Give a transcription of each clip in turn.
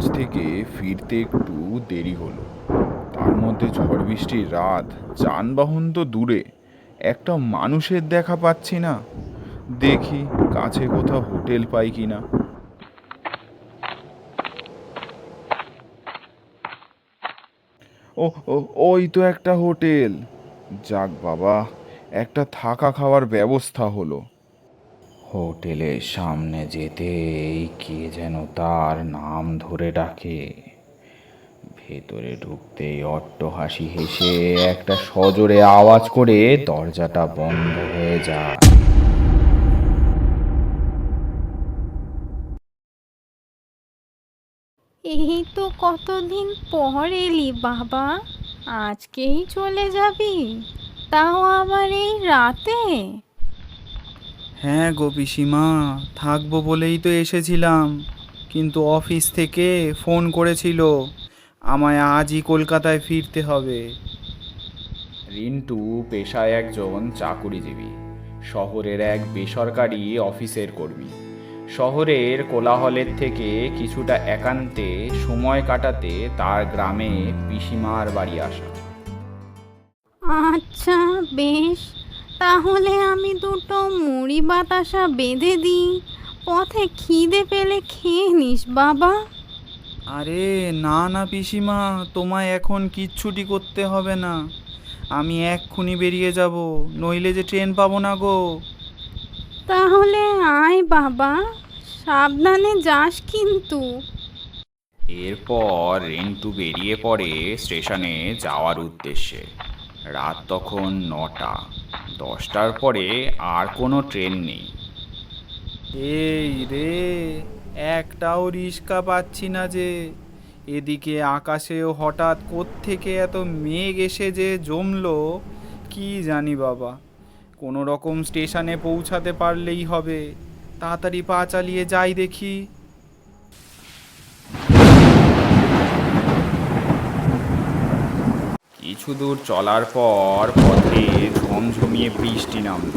কাজ থেকে ফিরতে একটু দেরি হলো। তার মধ্যে ঝড় বৃষ্টির রাত, যানবাহন তো দূরে, একটা মানুষের দেখা পাচ্ছি না। দেখি কাছে কোথাও হোটেল পাই কিনা। ও ও, ওই তো একটা হোটেল। যাক বাবা, একটা থাকা খাওয়ার ব্যবস্থা হলো। হোটেলের সামনে যেতেই কে যেন তার নাম ধরে ডাকে। ভেতরে ঢুকতেই অট্টহাসি হেসে একটা সজোরে আওয়াজ করে দরজাটা বন্ধ হয়ে যায়। এই তো কতদিন পর এলি বাবা, আজকেই চলে যাবি? তাও আবার এই রাতে? হ্যাঁ গো পিসিমা, থাকবো বলেই তো এসেছিলাম, কিন্তু অফিস থেকে ফোন করেছিল আমায় আজই কলকাতায় ফিরতে হবে। রিন্টু পেশায় একজন চাকুরিজীবী, শহরের এক বেসরকারি অফিসের কর্মী। শহরের কোলাহলের থেকে কিছুটা একান্তে সময় কাটাতে তার গ্রামে পিসিমার বাড়ি আসা। আচ্ছা, বেশ, তাহলে আমি দুটো মুড়ি বাতাসা বেঁধে দিই, পথে খিদে পেলে খেয়ে নিস বাবা। আরে না না পিসিমা, তোমায় এখন কিচ্ছুটি করতে হবে না, আমি এক্ষুনি বেরিয়ে যাব, নইলে যে ট্রেন পাবো না গো। তাহলে আয় বাবা, সাবধানে যাস কিন্তু। এরপর রিন্টু বেরিয়ে পড়ে স্টেশনে যাওয়ার উদ্দেশ্যে। রাত তখন 9টা। 10টার পরে আর কোনো ট্রেন নেই। এই রে, একটাও রিক্সা পাচ্ছি না যে। এদিকে আকাশেও হঠাৎ কোত্থেকে এত মেঘ এসে যে জমলো, কি জানি বাবা। কোনো রকম স্টেশনে পৌঁছাতে পারলেই হবে, তাড়াতাড়ি পা চালিয়ে যাই দেখি। কিছু দূর চলার পর পথে ঝমঝমিয়ে বৃষ্টি নামল।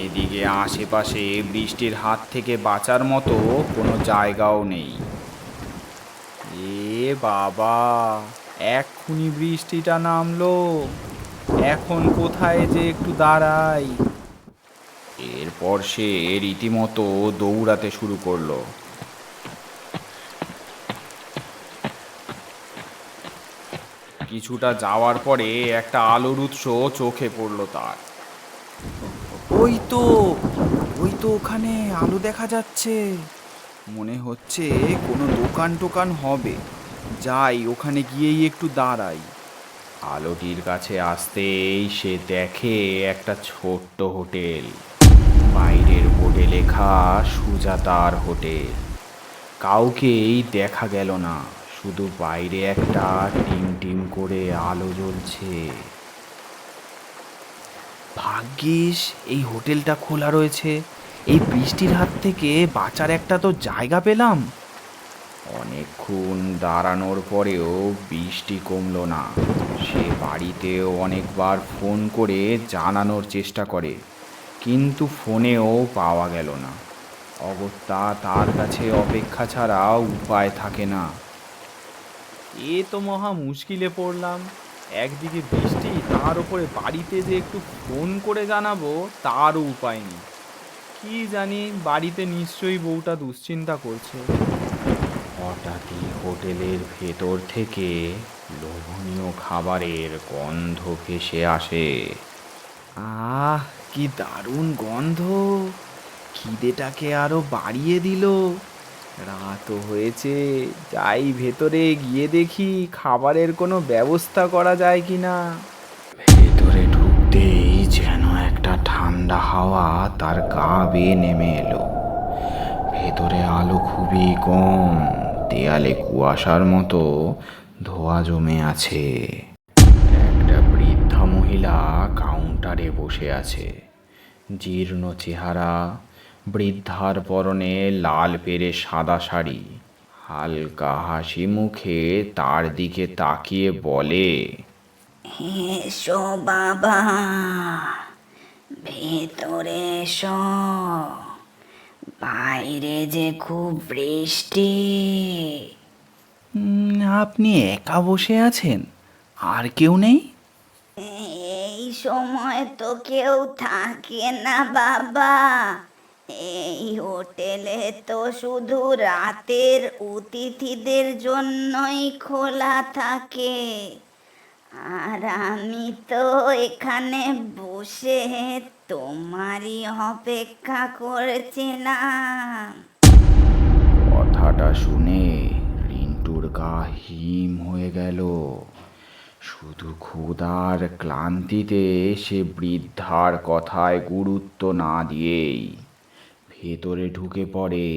এদিকে আশেপাশে বৃষ্টির হাত থেকে বাঁচার মতো কোনো জায়গাও নেই। এ বাবা, এক্ষুনি বৃষ্টিটা নামলো, এখন কোথায় যে একটু দাঁড়াই। এরপর সে রীতিমতো দৌড়াতে শুরু করলো। কিছুটা যাওয়ার পরে একটা আলোর উৎস চোখে পড়ল তার। ওই তো, ওই তো ওখানে আলো দেখা যাচ্ছে, মনে হচ্ছে কোনো দোকান টোকান হবে। যাই, ওখানে গিয়েই একটু দাঁড়াই। আলোটির কাছে আসতেই সে দেখে একটা ছোট্ট হোটেল। বাইরের বোর্ডে লেখা সুজাতার হোটেল। কাউকেই দেখা গেল না, শুধু বাইরে একটা টিম টিম করে আলো জ্বলছে। ভাগ্যিস এই হোটেলটা খোলা রয়েছে, এই বৃষ্টির হাত থেকে বাঁচার একটা তো জায়গা পেলাম। অনেকক্ষণ দাঁড়ানোর পরেও বৃষ্টি কমলো না। সে বাড়িতেও অনেকবার ফোন করে জানানোর চেষ্টা করে, কিন্তু ফোনেও পাওয়া গেল না। অগত্যা তার কাছে অপেক্ষা ছাড়া উপায় থাকে না। এ তো মহা মুশকিলে পড়লাম, একদিকে বৃষ্টি, তার উপরে বাড়িতে যে একটু ফোন করে জানাবো তারও উপায় নেই। কি জানি, বাড়িতে নিশ্চয়ই বউটা দুশ্চিন্তা করছে। হঠাৎই হোটেলের ভেতর থেকে লোভনীয় খাবারের গন্ধ ভেসে আসে। আহ, কি দারুণ গন্ধ, খিদেটাকে আরো বাড়িয়ে দিল। রাতও হয়েছে, যাই ভেতরে গিয়ে দেখি খাবারের কোনো ব্যবস্থা করা যায় কি না। ভেতরে ঢুকতেই যেন একটা ঠান্ডা হাওয়া তার গা বেয়ে নেমে এলো। ভেতরে আলো খুবই কম, দেয়ালে কুয়াশার মতো ধোঁয়া জমে আছে। একটা বৃদ্ধা মহিলা কাউন্টারে বসে আছে, জীর্ণ চেহারা। বৃদ্ধার পরনে লাল পেরে সাদা শাড়ি। হালকা হাসি মুখে তার দিকে তাকিয়ে বলে, এসো বাবা, ভেতরে এসো, বাইরে যে খুব বৃষ্টি। আপনি একা বসে আছেন? আর কেউ নেই? এই সময় তো কেউ থাকে না বাবা। এই হোটেলে তো শুধু রাতের অতিথিদের জন্যই খোলা থাকে। আর আমি তো এখানে বসে তোমারই অপেক্ষা করছিলাম। কথাটা শুনে রিন্টুর গা হিম হয়ে গেল। শুধু ক্ষুধার ক্লান্তিতে সে বৃদ্ধার কথায় গুরুত্ব না দিয়েই ভেতরে ঢুকে পড়ে।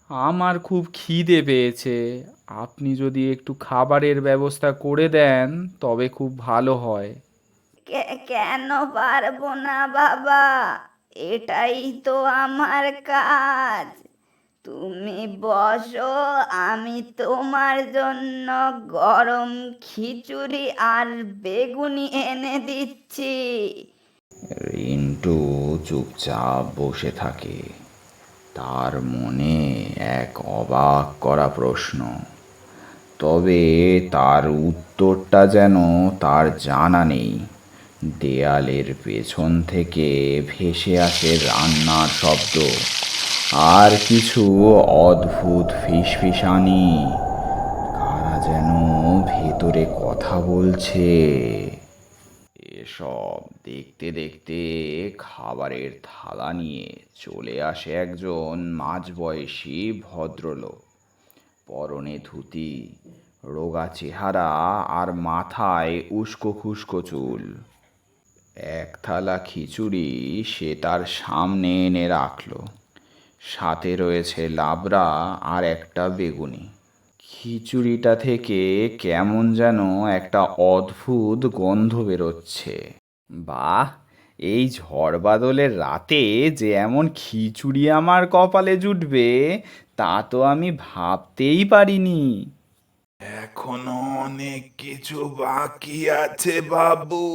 আমার খুব খিদে পেয়েছে, আপনি যদি একটু খাবারের ব্যবস্থা করে দেন তবে খুব ভালো হয়। কেন পারবো না বাবা? এটাই তো আমার কাজ। তুমি বসো, আমি তোমার জন্য গরম খিচুড়ি আর বেগুনি এনে দিচ্ছি। রিন্টু চুপচাপ বসে থাকে। তার মনে এক অবাক করা প্রশ্ন, তবে তার উত্তরটা যেন তার জানা নেই। দেয়ালের পেছন থেকে ভেসে আসে রান্নার শব্দ আর কিছু অদ্ভুত ফিসফিসানি। কারা যেন ভেতরে কথা বলছে। এসব দেখতে দেখতে খাবারের থালা নিয়ে চলে আসে একজন মাঝবয়সী ভদ্রলোক। পরনে ধুতি, রোগা চেহারা আর মাথায় উস্কো খুস্কো চুল। এক থালা খিচুড়ি সে তার সামনে এনে রাখলো। সাথে রয়েছে লাবড়া আর একটা বেগুনি। খিচুড়িটা থেকে কেমন যেন একটা অদ্ভুত গন্ধ বেরোচ্ছে। বাহ, এই ঝড় বাদলের রাতে যে এমন খিচুড়ি আমার কপালে জুটবে তা তো আমি ভাবতেই পারিনি। এখনো অনেক কিছু বাকি আছে বাবু,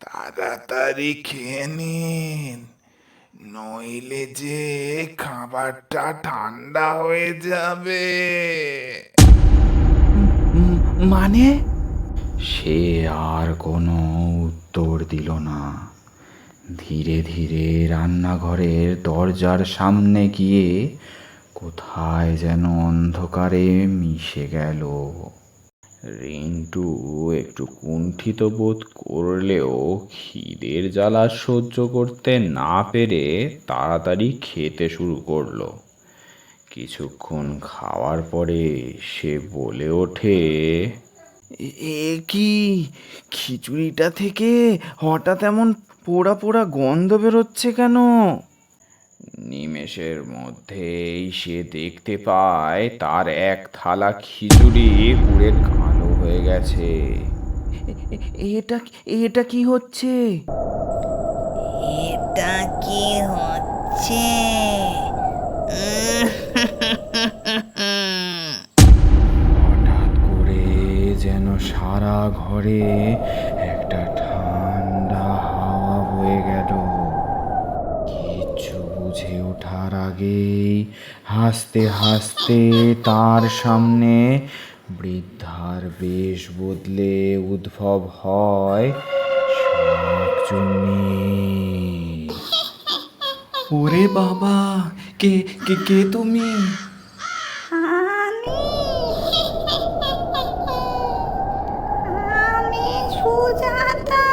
তাড়াতাড়ি খেয়ে নিন, নইলে যে খাবারটা ঠান্ডা হয়ে যাবে। মানে? সে আর কোনো উত্তর দিল না। ধীরে ধীরে রান্নাঘরের দরজার সামনে গিয়ে কোথায় যেন অন্ধকারে মিশে গেল। রিন্টু একটু কুণ্ঠিত বোধ করলেও খিদের জ্বালা সহ্য করতে না পেরে তাড়াতাড়ি খেতে শুরু করলো। কিছুক্ষণ খাওয়ার পরে সে বলে ওঠে, এ কি, খিচুড়িটা থেকে হঠাৎ এমন পোড়া পোড়া গন্ধ বেরোচ্ছে কেন? নিমেষের মধ্যেই সে দেখতে পায় তার এক থালা খিচুড়ি পুড়ে কালো হয়ে গেছে। এটা এটা কি হচ্ছে? এটা কি হচ্ছে? হঠাৎ করে যেন সারা ঘরে একটা ঠান্ডা হাওয়া বয়ে গেল। কিচ্ছু বুঝে ওঠার আগেই হাসতে হাসতে তার সামনে বৃদ্ধার বেশ বদলে উদ্ভব হয় শাকচুন্নি। ওরে বাবা, কে কে কে তুমি? আমি আমি সুজাতা,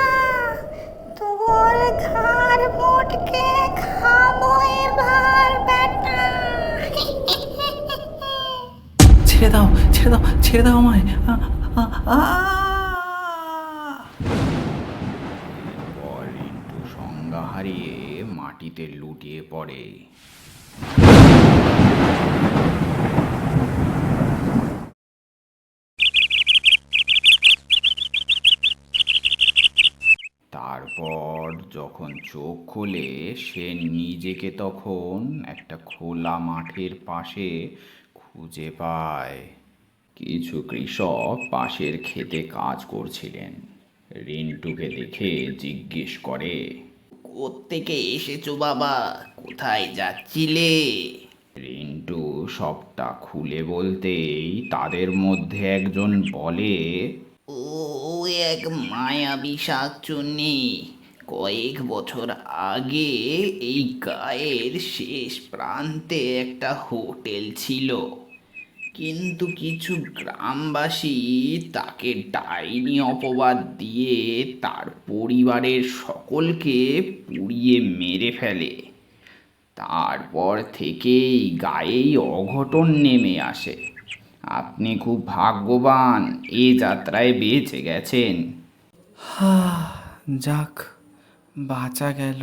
তোর ঘাড় মোটকে খাবো এবার বেটা। ছেড়ে দাও, ছেড়ে দাও, ছেড়ে দাও আমায়। এরপর রিন্টু সংজ্ঞা হারিয়ে মাটিতে লুটিয়ে পড়ে। তারপর যখন চোখ খুলে সে নিজেকে তখন একটা খোলা মাঠের পাশে খুঁজে পায়। কিছু কৃষক পাশের ক্ষেতে কাজ করছিলেন। রিন্টুকে দেখে জিজ্ঞেস করে, কোত্থেকে এসেছো বাবা? কোথায় যাচ্ছিলে? রিন্টু সবটা খুলে বলতেই তাদের মধ্যে একজন বলে, ও এক মায়াবী শাকচুন্নি। কয়েক বছর আগে এই গায়ের শেষ প্রান্তে একটা হোটেল ছিল, কিন্তু কিছু গ্রামবাসী তাকে ডাইনি অপবাদ দিয়ে তার পরিবারের সকলকে পুড়িয়ে মেরে ফেলে। তারপর থেকেই গায়েই অঘটন নেমে আসে। আপনি খুব ভাগ্যবান এ যাত্রায় বেঁচে গেছেন। যাক, বাঁচা গেল।